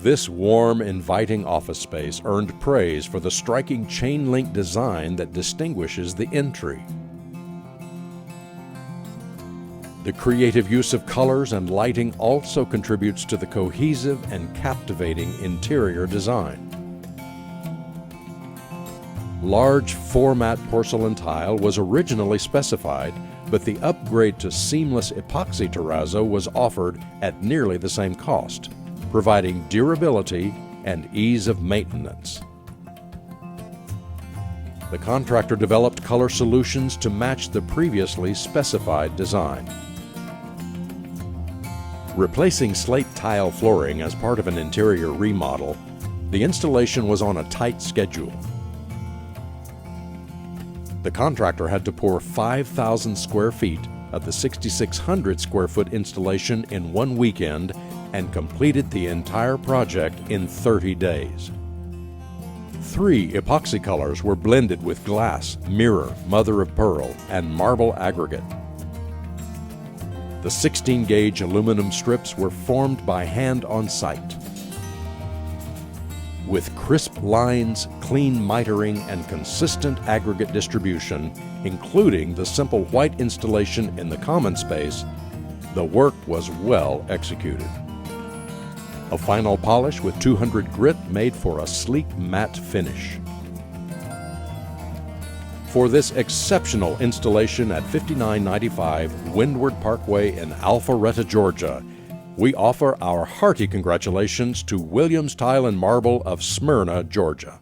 This warm, inviting office space earned praise for the striking chain-link design that distinguishes the entry. The creative use of colors and lighting also contributes to the cohesive and captivating interior design. Large format porcelain tile was originally specified, but the upgrade to seamless epoxy terrazzo was offered at nearly the same cost, providing durability and ease of maintenance. The contractor developed color solutions to match the previously specified design. Replacing slate tile flooring as part of an interior remodel, the installation was on a tight schedule. The contractor had to pour 5,000 square feet of the 6,600 square foot installation in one weekend and completed the entire project in 30 days. 3 epoxy colors were blended with glass, mirror, mother of pearl, and marble aggregate. The 16-gauge aluminum strips were formed by hand on site. With crisp lines, clean mitering, and consistent aggregate distribution, including the simple white installation in the common space, the work was well executed. A final polish with 200 grit made for a sleek matte finish. For this exceptional installation at 5995 Windward Parkway in Alpharetta, Georgia, we offer our hearty congratulations to Williams Tile and Marble of Smyrna, Georgia.